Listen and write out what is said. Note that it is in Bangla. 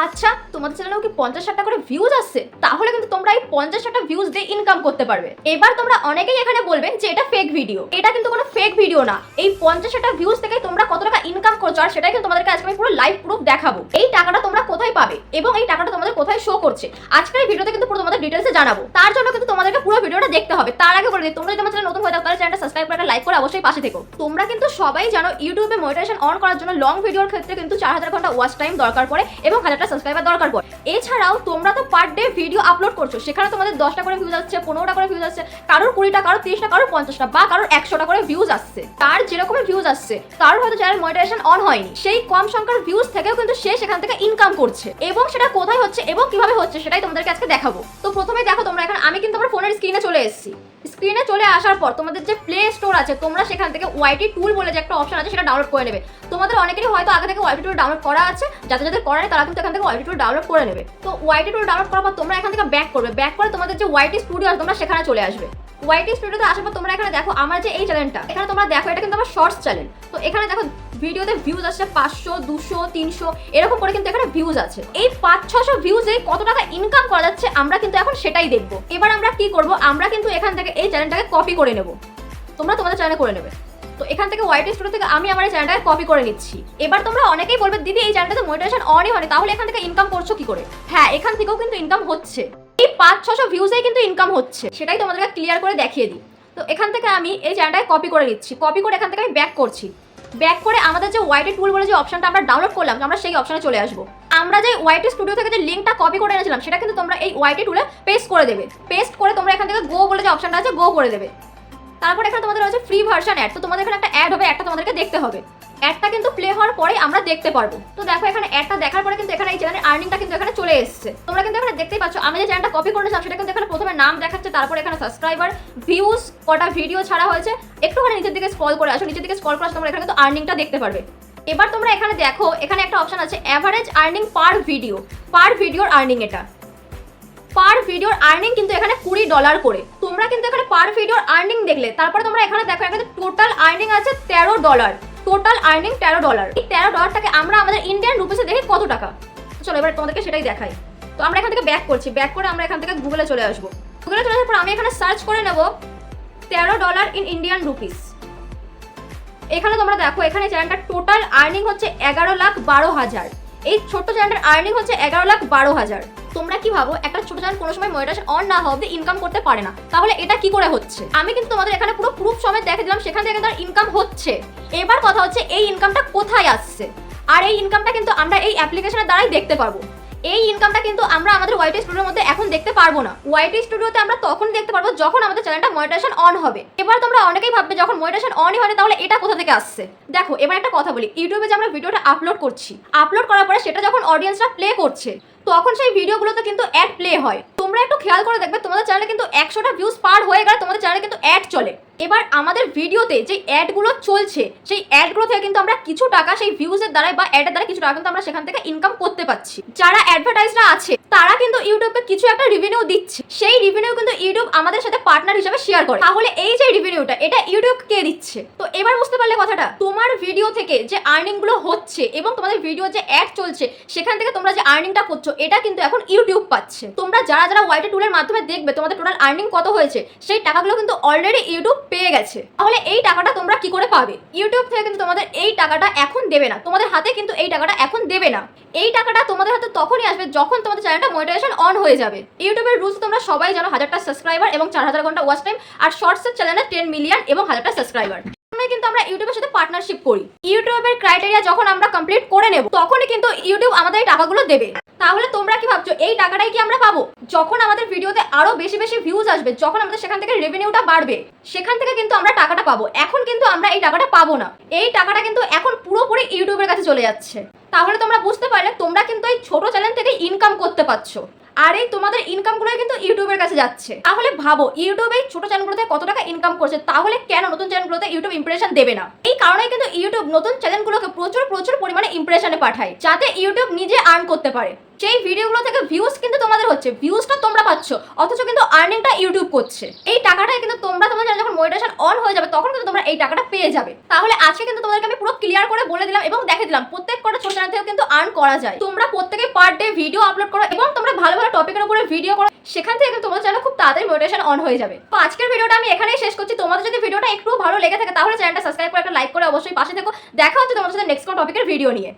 আচ্ছা, তোমাদের চ্যানেলেও কি 50-60টা করে ভিউজ আসছে? তাহলে কিন্তু তোমরা এই 50-60টা ভিউজ দিয়ে ইনকাম করতে পারবে। এবার তোমরা অনেকেই এখানে বলবে যে এটা ফেক ভিডিও। এটা কিন্তু কোনো ফেক ভিডিও না। এই 50-60টা ভিউজ থেকে তোমরা কত টাকা ইনকাম করছো আর সেটাই কিন্তু তোমাদেরকে আজকে আমি পুরো লাইভ প্রুফ দেখাবো। এই টাকাটা তোমরা কোথায় পাবে এবং এই টাকাটা তোমাদের কোথায় শো করছে আজকের এই ভিডিওতে কিন্তু পুরো তোমাদের ডিটেইলসে জানাবো। তার জন্য কিন্তু তোমাদেরকে পুরো ভিডিওটা দেখতে হবে। তার আগে বলে দিই, তোমরা যদি আমার চ্যানেলে নতুন হয়ে থাকো তাহলে চ্যানেলটা সাবস্ক্রাইব করে একটা লাইক করে অবশ্যই পাশে থেকো। তোমরা কিন্তু সবাই জানো ইউটিউবে মনিটাইজেশন অন করার জন্য লং ভিডিওর ক্ষেত্রে কিন্তু 4000 ঘন্টা ওয়াচ টাইম দরকার পড়ে এবং 1000টা সাবস্ক্রাইবার দরকার পড়ে। এছাড়াও তোমরা তো পার ডে ভিডিও আপলোড করছো, সেখানে তোমাদের 10টা করে ভিউজ আসছে, 15টা করে ভিউজ আসছে, কারোর 20টা, কারোর 30টা, কারোর 50টা বা কারোর 100টা করে ভিউজ আসছে। তার যেরকম ভিউজ আসছে, কারোর হয়তো চ্যানেল মনিটাইজেশন অন হয়নি, সেই কম সংখ্যার ভিউজ থেকেও কিন্তু সে সেখান থেকে ইনকাম করছে এবং সেটা কোথায় হচ্ছে এবং কিভাবে হচ্ছে সেটাই তোমাদেরকে আজকে দেখাবো। তো প্রথমে দেখো, তোমরা এখানে আমি কিন্তু আমার ফোনের স্ক্রিনে চলে এসেছি। স্ক্রিনে চলে আসার পর তোমাদের যে প্লে স্টোর আছে, তোমরা সেখান থেকে ওয়াইটি টুল বলে যে একটা অপশন আছে সেটা ডাউনলোড করে নেবে। তোমাদের অনেকেরই হয়তো আগে থেকে ওয়াইটি টুল ডাউনলোড করা আছে, যাদের করা নেই তারা কিন্তু এখান থেকে ওয়াইটি টুল ডাউনলোড করে নেবে। তো ওয়াইটি টুল ডাউনলোড করার পর তোমরা এখান থেকে ব্যাক করবে, ব্যাক করে তোমাদের যে ওয়াইটি স্টুডিও আছে তোমরা সেখানে চলে আসবে। ওয়াইটি স্টুডিওতে আসার পর তোমরা এখানে দেখো আমার যে এই চ্যানেলটা, এখানে তোমরা দেখো এটা কিন্তু আমার শর্টস চ্যানেল। তো এখানে দেখো ভিডিওতে ভিউজ আসছে 500, 200, 300 এরকম করে কিন্তু এখানে ভিউজ আছে। এই 500-600 ভিউজে কত টাকা ইনকাম করা যাচ্ছে আমরা কিন্তু এখন সেটাই দেখবো। এবার আমরা কি করব, আমরা কিন্তু এখান থেকে এই চ্যানেলটাকে কপি করে নেব। তোমরা তোমাদের চ্যানেলে করে নেবে। তো এখান থেকে ওয়াইটি স্টুডিও থেকে আমি আমার এই চ্যানেলটাকে কপি করে নিচ্ছি। এবার তোমরা অনেকেই বলবে দিদি এই চ্যানেলটাতে মনিটাইজেশন অনই হয়নি, তাহলে এখান থেকে ইনকাম করছো কি করে? হ্যাঁ, এখান থেকেও কিন্তু ইনকাম হচ্ছে। এই 500-600 ভিউজেই কিন্তু ইনকাম হচ্ছে, সেটাই তোমাদেরকে ক্লিয়ার করে দেখিয়ে দিই। তো এখান থেকে আমি এই চ্যানেলটাকে কপি করে নিচ্ছি, কপি করে এখান থেকে আমি ব্যাক করছি। ব্যাক করে আমাদের যে ওয়াইটি টুল বলে যে অপশনটা আমরা ডাউনলোড করলাম, আমরা সেই অপশনে চলে আসবো। আমরা যে ওয়াইটি স্টুডিও থেকে যে লিঙ্কটা কপি করে এনেছিলাম সেটা কিন্তু তোমরা এই ওয়াইটি টুলে পেস্ট করে দেবে। পেস্ট করে তোমরা এখান থেকে গো বলে যে অপশনটা আছে গো করে দেবে। তারপর এখানে তোমাদের রয়েছে ফ্রি ভার্সন অ্যাড। তো তোমাদের এখানে একটা অ্যাড হবে, একটা তোমাদেরকে দেখতে হবে। অ্যাডটা কিন্তু প্লে হওয়ার পরেই আমরা দেখতে পারবো। তো দেখো এখানে অ্যাডটা দেখার পরে কিন্তু এখানে এই চ্যানেলের আর্নিংটা কিন্তু এখানে চলে এসেছে। তোমরা কিন্তু এখানে দেখতেই পাচ্ছ আমি যে চ্যানেলটা কপি করেছিলাম সেটা কিন্তু এখানে প্রথমে নাম দেখাচ্ছে, তারপর এখানে সাবস্ক্রাইবার, ভিউজ, কটা ভিডিও ছাড়া হয়েছে। একটুখানি নিচের দিকে স্ক্রল করে আসো, নিচের দিকে স্ক্রল করে আসো, তোমরা এখানে কিন্তু আর্নিংটা দেখতে পারবে। এবার তোমরা এখানে দেখো, এখানে একটা অপশন আছে অ্যাভারেজ আর্নিং পার ভিডিও। পার ভিডিওর আর্নিং, এটা পার ভিডিওর আর্নিং কিন্তু এখানে $20 করে। তোমরা কিন্তু এখানে পার ভিডিওর আর্নিং দেখলে, তারপরে তোমরা এখানে দেখো এখানে টোটাল আর্নিং আছে $13। Total earning $13। এই $13টাকে আমরা আমাদের ইন্ডিয়ান রুপিসে দেখি কত টাকা। চলো এবার তোমাদেরকে সেটাই দেখাই। তো আমরা এখান থেকে ব্যাক করছি, ব্যাক করে আমরা এখান থেকে গুগলে চলে আসবো। গুগলে চলে আসার পর আমি এখানে সার্চ করে নেব $13 ইন ইন্ডিয়ান রুপিস। এখানে তোমরা দেখো এখানে চ্যানেলটার টোটাল আর্নিং হচ্ছে 11,12,000। এই ছোট্ট চ্যানেলটার আর্নিং হচ্ছে 11,12,000। তোমরা কি ভাবো একটা ছোট চ্যানেল কোনো সময় মনিটাইজেশন অন না হবে ইনকাম করতে পারে না? তাহলে এটা কি করে হচ্ছে? আমি কিন্তু তোমাদের এখানে পুরো প্রুফ সমেত দেখে দিলাম, সেখান থেকে তার ইনকাম হচ্ছে। এবার কথা হচ্ছে এই ইনকামটা কোথায় আসছে, আর এই ইনকামটা কিন্তু আমরা এই অ্যাপ্লিকেশনের দ্বারাই দেখতে পারবো। এই ইনকামটা কিন্তু আমরা আমাদের ওয়াইটি স্টুডিওর মধ্যে এখন দেখতে পারবো না। ওয়াইটি স্টুডিওতে আমরা তখন দেখতে পারবো যখন আমাদের চ্যানেলটা মনিটাইজেশন অন হবে। এবার তোমরা অনেকেই ভাববে যখন মনিটাইজেশন অনই হয় তাহলে এটা কোথা থেকে আসছে? দেখো এবার একটা কথা বলি, ইউটিউবে যে আমরা ভিডিওটা আপলোড করছি, আপলোড করার পরে সেটা যখন অডিয়েন্সরা প্লে করছে তখন সেই ভিডিওগুলোতে কিন্তু অ্যাড প্লে হয়। তোমরা একটু খেয়াল করে দেখবে তোমাদের চ্যানেলে কিন্তু 100টা ভিউজ পার হয়ে গেলে তোমাদের চ্যানেলে কিন্তু অ্যাড চলে। এবার আমাদের ভিডিওতে যে অ্যাডগুলো চলছে সেই অ্যাডগুলো থেকে কিন্তু আমরা কিছু টাকা সেই ভিউজের দ্বারা বা অ্যাডের দ্বারা কিছু টাকা কিন্তু আমরা সেখান থেকে ইনকাম করতে পারছি। যারা অ্যাডভার্টাইজরা আছে তারা কিন্তু ইউটিউবকে কিছু একটা রিভিনিউ দিচ্ছে, সেই রিভিনিউ কিন্তু ইউটিউব আমাদের সাথে পার্টনার হিসেবে শেয়ার করে। তাহলে এই যে রিভিনিউটা এটা ইউটিউব কে দিচ্ছে? তো এবার বুঝতে পারলে কথাটা, তোমার ভিডিও থেকে যে আর্নিং গুলো হচ্ছে এবং তোমাদের ভিডিও যে অ্যাড চলছে সেখান থেকে তোমরা যে আর্নিংটা করছো এটা কিন্তু এখন ইউটিউব পাচ্ছে। তোমরা যারা যারা ওয়াইটি টুলের মাধ্যমে দেখবে তোমাদের টোটাল আর্নিং কত হয়েছে সেই টাকাগুলো কিন্তু অলরেডি ইউটিউব পেয়ে গেছে। তাহলে এই টাকাটা তোমরা কি করে পাবে? ইউটিউব থেকে কিন্তু তোমাদের এই টাকাটা এখন দেবে না, তোমাদের হাতে কিন্তু এই টাকাটা এখন দেবে না। এই টাকাটা তোমাদের হাতে তখনই আসবে যখন তোমাদের চ্যানেলটা মনিটাইজেশন অন হয়ে যাবে। ইউটিউবের রুলস তোমরা সবাই জানো, 1000টা সাবস্ক্রাইবার এবং 4000 ঘন্টা ওয়াচ টাইম, আর শর্টসের চ্যানেলে 10 মিলিয়ন এবং 1000টা সাবস্ক্রাইবার। কিন্তু আমরা ইউটিউবের সাথে পার্টনারশিপ করি। ইউটিউবের ক্রাইটেরিয়া যখন আমরা কমপ্লিট করে নেব তখনই কিন্তু ইউটিউব আমাদের এই টাকাগুলো দেবে। তাহলে তোমরা কি ভাবছো এই টাকাটাই কি আমরা পাবো? যখন আমাদের ভিডিওতে আরো বেশি বেশি ভিউজ আসবে, যখন আমাদের সেখান থেকে রেভিনিউটা বাড়বে, সেখান থেকে কিন্তু আমরা টাকাটা পাবো। এখন কিন্তু আমরা এই টাকাটা পাবো না। এই টাকাটা কিন্তু এখন পুরোপুরি ইউটিউবের কাছে চলে যাচ্ছে। তাহলে তোমরা বুঝতে পারলে তোমরা কিন্তু এই ছোট চ্যানেল থেকে ইনকাম করতে পারছো, আর এই তোমাদের ইনকামগুলো কিন্তু ইউটিউবের কাছে যাচ্ছে। তাহলে ভাবো ইউটিউব এই ছোট চ্যানেলগুলোতে কত টাকা ইনকাম করছে, তাহলে কেন নতুন চ্যানেলগুলোতে ইউটিউব ইমপ্রেশন দেবে না? এই কারণেই কিন্তু ইউটিউব নতুন চ্যানেলগুলোকে প্রচুর প্রচুর পরিমাণে ইমপ্রেশনে পাঠায়, যাতে ইউটিউব নিজে আর্ন করতে পারে। সেই ভিডিওগুলো থেকে ভিউজ কিন্তু তোমাদের হচ্ছে, ভিউজটা তোমরা পাচ্ছ, অথচ কিন্তু আর্নিংটা ইউটিউব করছে। এই টাকাটাই কিন্তু তোমরা তোমাদের যখন মনিটাইজেশন অন হয়ে যাবে তখন কিন্তু তোমরা এই টাকাটা পেয়ে যাবে। তাহলে আজকে কিন্তু তোমাদেরকে আমি পুরো ক্লিয়ার করে বলে দিলাম এবং দেখে দিলাম প্রত্যেক কটা ছোট চ্যানেল থেকেও কিন্তু আর্ন করা যায়। তোমরা প্রত্যেকে পার ডে ভিডিও আপলোড করো এবং তোমরা ভালো ভালো টপিকের উপরে ভিডিও করো, সেখান থেকে কিন্তু তোমাদের চ্যানেল খুব তাড়াতাড়ি মনিটাইজেশন অন হয়ে যাবে। তো আজকের ভিডিওটা আমি এখানেই শেষ করছি। তোমাদের যদি ভিডিওটা একটু ভালো লেগে থাকে তাহলে চ্যানেলটা সাবস্ক্রাইব করে একটা লাইক করে অবশ্যই পাশে থেকো। দেখা হচ্ছে তোমাদের সাথে নেক্সট কোন টপিকের ভিডিও নিয়ে।